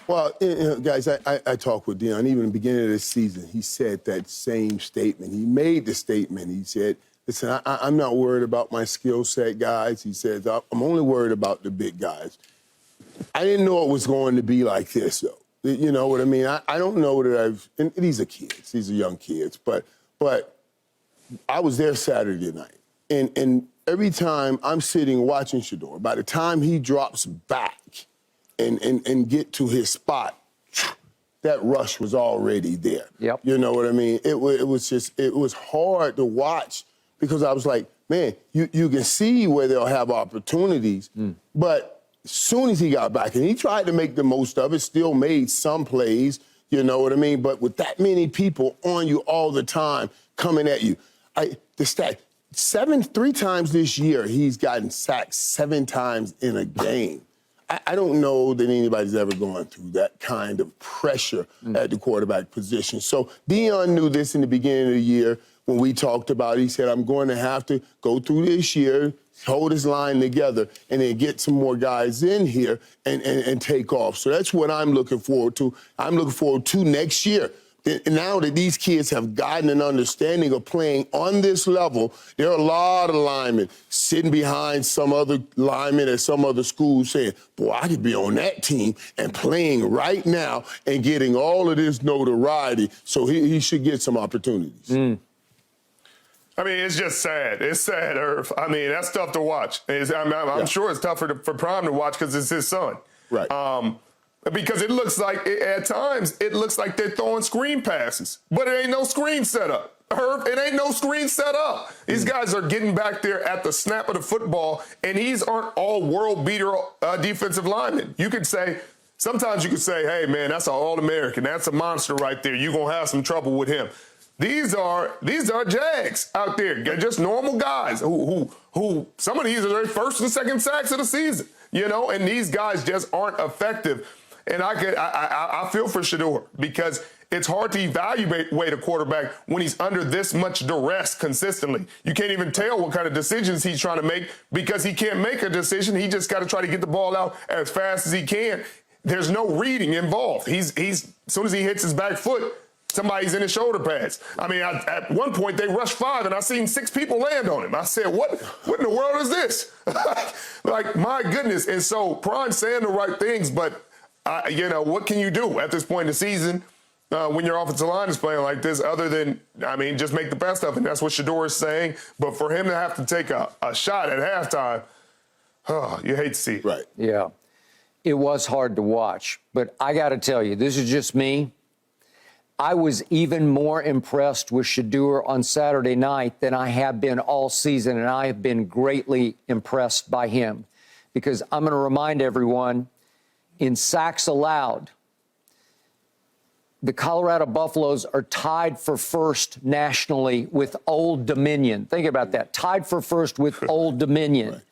Well, guys, I talked with Deion. Even in the beginning of this season, he said that same statement. He made the statement. He said, listen, I'm not worried about my skill set, guys. He said, I'm only worried about the big guys. I didn't know it was going to be like this, though. You know what I mean? I don't know that and these are kids. These are young kids. But I was there Saturday night. And every time I'm sitting watching Shedeur, by the time he drops back and get to his spot, that rush was already there. Yep. You know what I mean? It was hard to watch because I was like, man, you can see where they'll have opportunities, but as soon as he got back, and he tried to make the most of it, still made some plays, you know what I mean? But with that many people on you all the time coming at you, the stat, 3 times this year, he's gotten sacked 7 times in a game. I don't know that anybody's ever gone through that kind of pressure at the quarterback position. So Deion knew this in the beginning of the year when we talked about it. He said, I'm going to have to go through this year, hold his line together, and then get some more guys in here and take off. So that's what I'm looking forward to. I'm looking forward to next year. Now that these kids have gotten an understanding of playing on this level, there are a lot of linemen sitting behind some other linemen at some other school saying, boy, I could be on that team and playing right now and getting all of this notoriety. So he should get some opportunities. I mean, it's just sad. It's sad, Irv. I mean, that's tough to watch. I'm sure it's tougher for Prime to watch because it's his son. Right. Because it looks like, at times, it looks like they're throwing screen passes. But it ain't no screen set up. Herb, it ain't no screen set up. These guys are getting back there at the snap of the football, and these aren't all world beater defensive linemen. Sometimes you could say, hey, man, that's an All-American. That's a monster right there. You're going to have some trouble with him. These are Jags out there, just normal guys who some of these are their first and second sacks of the season, you know, and these guys just aren't effective. And I feel for Shedeur because it's hard to evaluate a quarterback when he's under this much duress consistently. You can't even tell what kind of decisions he's trying to make because he can't make a decision. He just got to try to get the ball out as fast as he can. There's no reading involved. He's as soon as he hits his back foot, somebody's in his shoulder pads. I mean, at one point they rushed 5 and I seen 6 people land on him. I said, what in the world is this? like, my goodness. And so Prime's saying the right things, but you know, what can you do at this point in the season when your offensive line is playing like this other than, I mean, just make the best of it. And that's what Shedeur is saying. But for him to have to take a shot at halftime, you hate to see it. Right. Yeah. It was hard to watch. But I got to tell you, this is just me. I was even more impressed with Shedeur on Saturday night than I have been all season, and I have been greatly impressed by him. Because I'm going to remind everyone, in sacks allowed, the Colorado Buffaloes are tied for first nationally with Old Dominion. Think about that. Tied for first with Old Dominion. Right.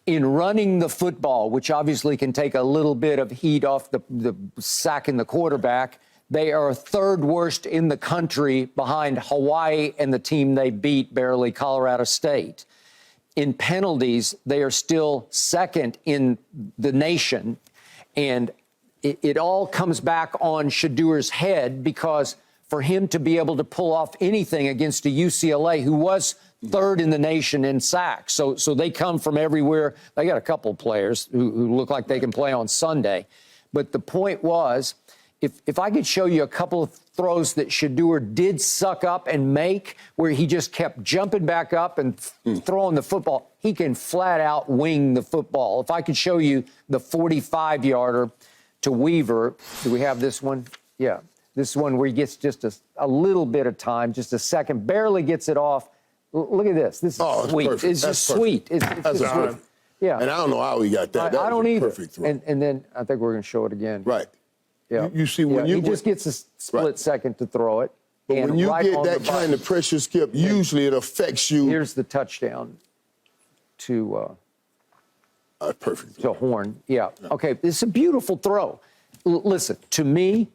In running the football, which obviously can take a little bit of heat off the sacking the quarterback, they are 3rd worst in the country behind Hawaii and the team they beat barely, Colorado State. In penalties, they are still 2nd in the nation. And it all comes back on Shedeur's head because for him to be able to pull off anything against a UCLA who was 3rd in the nation in sacks. So they come from everywhere. They got a couple of players who look like they can play on Sunday. But the point was, if I could show you a couple of throws that Shedeur did suck up and make where he just kept jumping back up and throwing the football, he can flat out wing the football. If I could show you the 45-yarder to Weaver. Do we have this one? Yeah. This one where he gets just a little bit of time, just a second, barely gets it off. Look at this. This is sweet. Perfect. It's just sweet. It's just sweet. Yeah. And I don't know how he got that. I don't either. Perfect throw. And then I think we're going to show it again. Right. Yeah. You see, when he just gets a split second to throw it. But when you get that kind of pressure, Skip, usually it affects you. Here's the touchdown to perfect to Horn. Yeah. Okay. It's a beautiful throw. Listen, to me,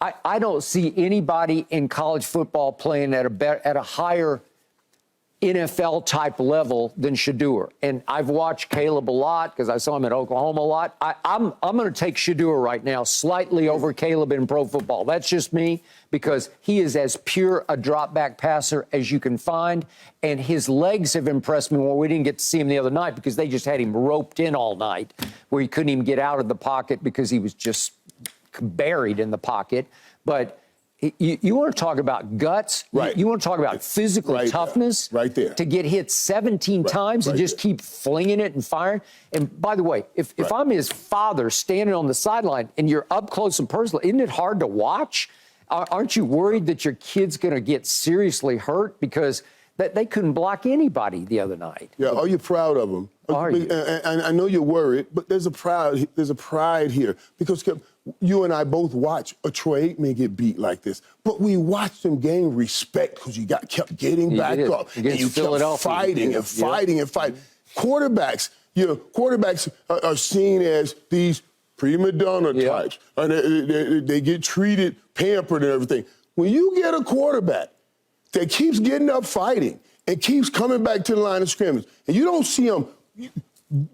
I don't see anybody in college football playing at a higher NFL type level than Shedeur. And I've watched Caleb a lot because I saw him at Oklahoma a lot. I'm going to take Shedeur right now slightly over Caleb in pro football. That's just me, because he is as pure a drop back passer as you can find. And his legs have impressed me more. We didn't get to see him the other night because they just had him roped in all night where he couldn't even get out of the pocket because he was just buried in the pocket. But you want to talk about guts? Right. You want to talk about physical toughness? Right there. To get hit 17 times and just keep flinging it and firing. And by the way, if I'm his father standing on the sideline and you're up close and personal, isn't it hard to watch? Aren't you worried that your kid's going to get seriously hurt because they couldn't block anybody the other night? Yeah, are you proud of him? Are you? And I know you're worried, but there's a pride here because you and I both watch a Troy Aikman get beat like this, but we watched him gain respect because you kept getting back up and you kept fighting and fighting and fighting. Quarterbacks are seen as these prima donna types, and they get treated, pampered, and everything. When you get a quarterback that keeps getting up fighting and keeps coming back to the line of scrimmage, and you don't see him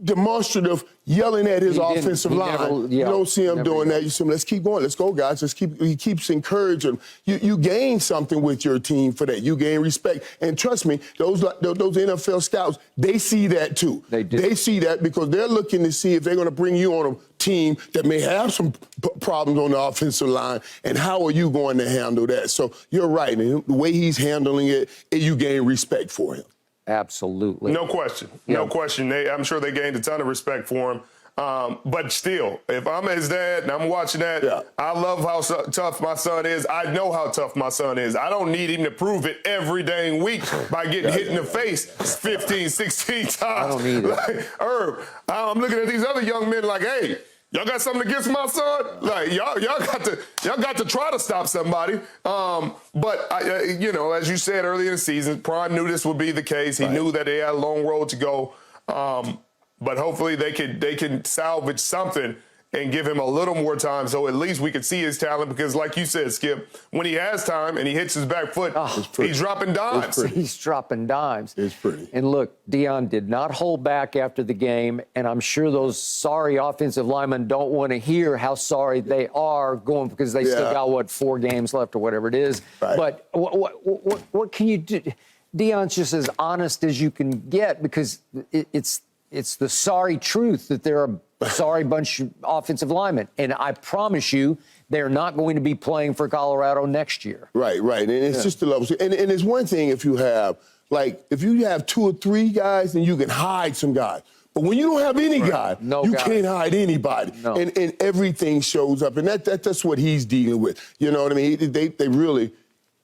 demonstrative yelling at his offensive line. You don't see him doing that. You see him, let's keep going. Let's go, guys. He keeps encouraging. You gain something with your team for that. You gain respect. And trust me, those NFL scouts, they see that too. They do. They see that because they're looking to see if they're going to bring you on a team that may have some problems on the offensive line, and how are you going to handle that? So you're right. And the way he's handling it, you gain respect for him. Absolutely. No question. No question. I'm sure they gained a ton of respect for him. But still, if I'm his dad and I'm watching that, I love how tough my son is. I know how tough my son is. I don't need him to prove it every dang week by getting hit in the face 15, 16 times. I don't need it. Like, Herb, I'm looking at these other young men like, hey, y'all got something against my son? Like y'all got to try to stop somebody. But as you said earlier in the season, Prime knew this would be the case. He knew that they had a long road to go. But hopefully they can salvage something and give him a little more time, so at least we can see his talent. Because, like you said, Skip, when he has time and he hits his back foot, he's dropping dimes. He's dropping dimes. It's pretty. And look, Deion did not hold back after the game, and I'm sure those sorry offensive linemen don't want to hear how sorry they are going because they still got, 4 games left or whatever it is. Right. But what can you do? Deion's just as honest as you can get because it's the sorry truth that they're a sorry bunch of offensive linemen. And I promise you, they're not going to be playing for Colorado next year. Right. And it's just the level. And it's one thing if you have 2 or 3 guys, then you can hide some guys. But when you don't have any guy, you can't hide anybody. No. And everything shows up. And that's what he's dealing with. You know what I mean? They really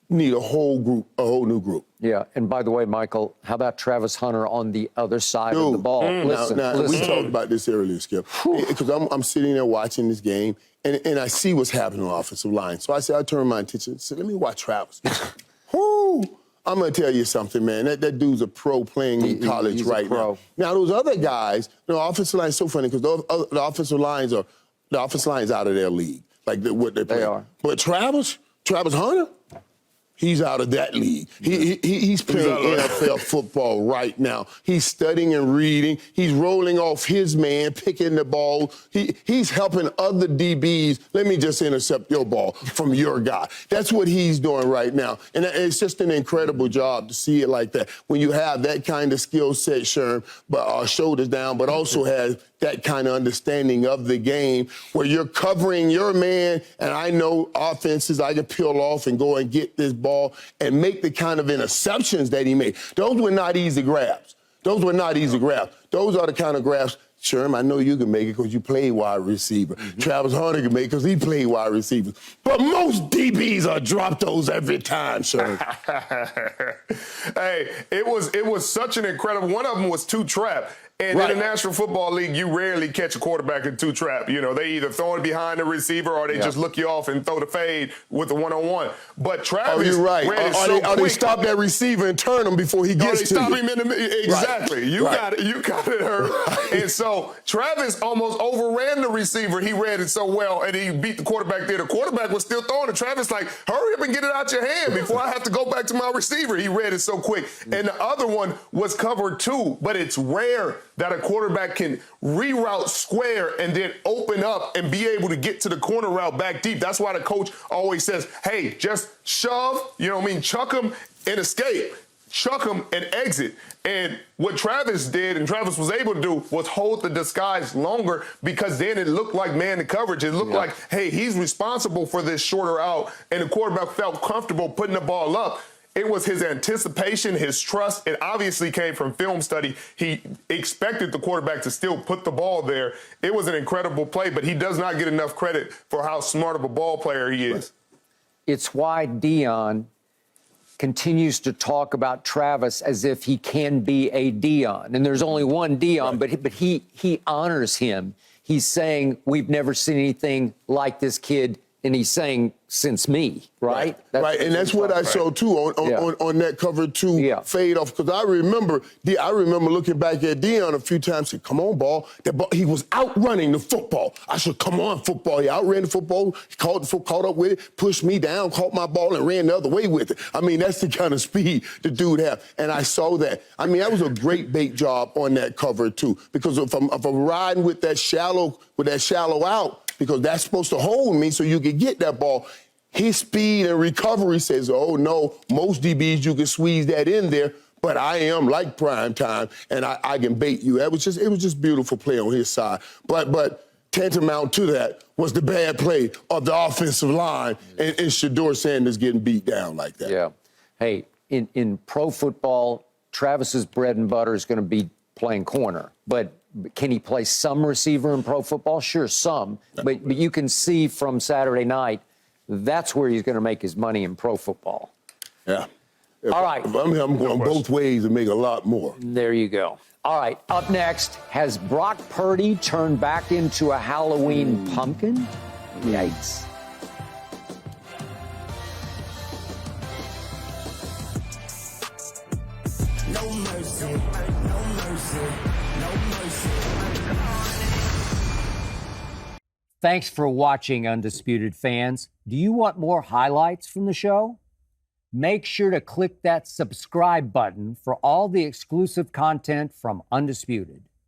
need a whole new group. Yeah, and by the way, Michael, how about Travis Hunter on the other side of the ball? Listen. We talked about this earlier, Skip, because I'm sitting there watching this game, and I see what's happening on the offensive line. So I turn my attention and said, let me watch Travis. I'm going to tell you something, man. That dude's a pro playing in college right now. Now, those other guys, the offensive line is so funny because the offensive line's out of their league, like what they're playing. They are. But Travis Hunter, he's out of that league. He's playing NFL football right now. He's studying and reading. He's rolling off his man, picking the ball. He's helping other DBs. Let me just intercept your ball from your guy. That's what he's doing right now. And it's just an incredible job to see it like that. When you have that kind of skill set, Sherm, but shoulders down, but also has that kind of understanding of the game where you're covering your man, and I know offenses, I can peel off and go and get this ball and make the kind of interceptions that he made. Those were not easy grabs. Those are the kind of grabs, Sherm, I know you can make it because you played wide receiver. Travis Hunter can make it because he played wide receiver. But most DBs are drop those every time, Sherm. Hey, it was such an incredible, one of them was 2 trap. And Right. in the National Football League, you rarely catch a quarterback in two trap. You know, they either throw it behind the receiver or they just look you off and throw the fade with the one-on-one. But Travis you're right. read it Or so they quick. stop that receiver and turn him before he Or gets they to stop you. him in the exactly. Right. You Right. got it. You got it, Herb. And so Travis almost overran the receiver. He read it so well, and he beat the quarterback there. The quarterback was still throwing it. Travis like, hurry up and get it out your hand before I have to go back to my receiver. He read it so quick. And the other one was covered too, but it's rare that a quarterback can reroute square and then open up and be able to get to the corner route back deep. That's why the coach always says, hey, just shove, you know what I mean, chuck him and escape. Chuck him and exit. And what Travis did, and Travis was able to do, was hold the disguise longer, because then it looked like man to coverage. It looked like, hey, he's responsible for this shorter out, and the quarterback felt comfortable putting the ball up. It was his anticipation, his trust. It obviously came from film study. He expected the quarterback to still put the ball there. It was an incredible play, but he does not get enough credit for how smart of a ball player he is. It's why Deion continues to talk about Travis as if he can be a Deion. And there's only one Deion, but he honors him. He's saying, we've never seen anything like this kid. And he's saying, since me, right? Right, and that's what I saw too on that cover two fade off. Because I remember looking back at Deion a few times. Said, "Come on, ball!" He was outrunning the football. I said, "Come on, football!" He outran the football, caught up with it, pushed me down, caught my ball, and ran the other way with it. I mean, that's the kind of speed the dude had, and I saw that. I mean, that was a great bait job on that cover too. Because if I'm riding with that shallow out, because that's supposed to hold me so you can get that ball. His speed and recovery says, oh, no, most DBs, you can squeeze that in there, but I am like prime time, and I can bait you. It was just beautiful play on his side. But tantamount to that was the bad play of the offensive line and Shedeur Sanders getting beat down like that. Yeah. Hey, in pro football, Travis's bread and butter is going to be playing corner, but can he play some receiver in pro football? Sure, some. But you can see from Saturday night, that's where he's going to make his money in pro football. Yeah. All right. I'm going both ways and make a lot more. There you go. All right. Up next, has Brock Purdy turned back into a Halloween pumpkin? Yikes. No mercy, no mercy, no mercy. Thanks for watching, Undisputed fans. Do you want more highlights from the show? Make sure to click that subscribe button for all the exclusive content from Undisputed.